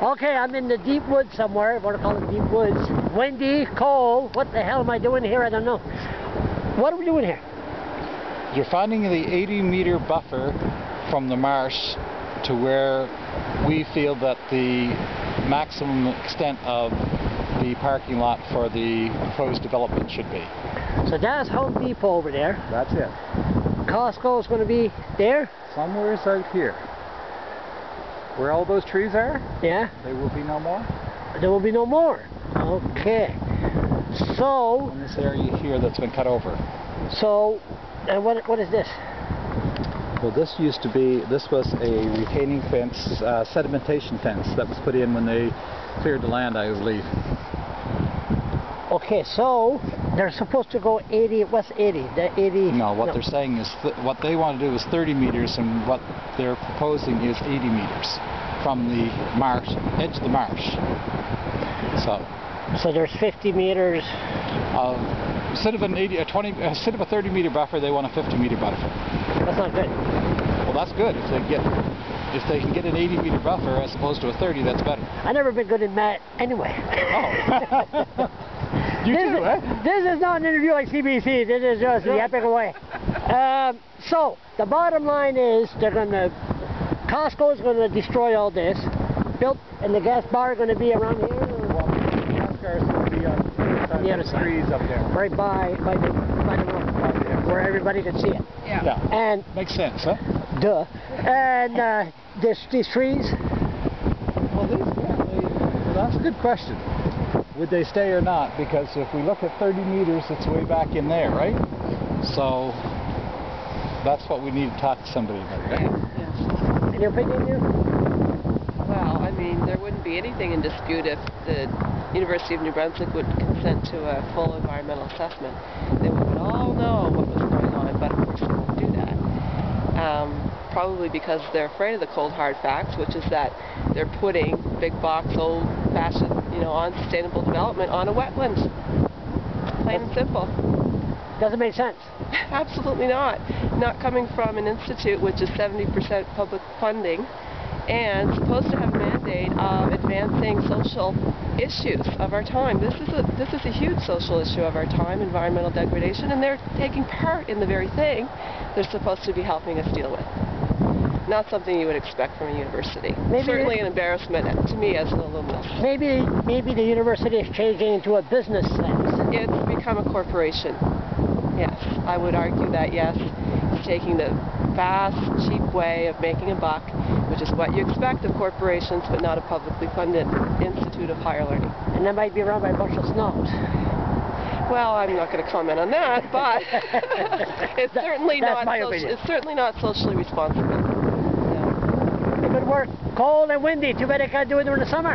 Okay, I'm in the deep woods somewhere. I want to call it deep woods. Windy, cold. What the hell am I doing here? I don't know. What are we doing here? You're finding the 80-meter buffer from the marsh to where we feel that the maximum extent of the parking lot for the proposed development should be. So that's Home Depot over there. That's it. Costco is going to be there. Somewhere out here. Where all those trees are? Yeah. There will be no more? There will be no more. Okay. So... in this area here that's been cut over. So, and what is this? Well, this was a retaining fence, sedimentation fence that was put in when they cleared the land, I believe. Okay, so they're supposed to go 80, what's 80? The 80? No, what they're saying is what they want to do is 30 meters, and what they're proposing is 80 meters from the marsh, edge of the marsh. So there's 50 meters. Instead of instead of a 30-meter buffer, they want a 50-meter buffer. That's not good. Well, that's good. If they can get an 80-meter buffer as opposed to a 30, that's better. I've never been good in math anyway. Oh. You too, eh? This is not an interview like CBC. This is just yapping away. So the bottom line is Costco is going to destroy all this. And the gas bar is going to be around here. Well, the gas car is going to be on the other trees up there. Right by the road, where everybody can see it. Yeah. And makes sense, huh? Duh. And these trees. Well, that's a good question. Would they stay or not? Because if we look at 30 meters, it's way back in there, right? So that's what we need to talk to somebody about, right? Yeah. In your opinion, you? Well, I mean, there wouldn't be anything in dispute if the University of New Brunswick would consent to a full environmental assessment. Then we would all know what was going on, but of course they won't do that. Probably because they're afraid of the cold hard facts, which is that they're putting big box, old-fashioned, unsustainable development on a wetland. Plain and simple. Doesn't make sense. Absolutely not. Not coming from an institute which is 70% public funding and supposed to have a mandate of advancing social issues of our time. This is a huge social issue of our time, environmental degradation, and they're taking part in the very thing they're supposed to be helping us deal with. Not something you would expect from a university. Certainly an embarrassment to me as an alumnus. Maybe the university is changing into a business sense. It's become a corporation. Yes, I would argue that, yes. It's taking the fast, cheap way of making a buck, which is what you expect of corporations, but not a publicly funded institute of higher learning. And that might be run by a bunch of snobs. Well, I'm not going to comment on that, but it's certainly not socially responsible. Good work. Cold and windy. Too bad I can't do it during the summer.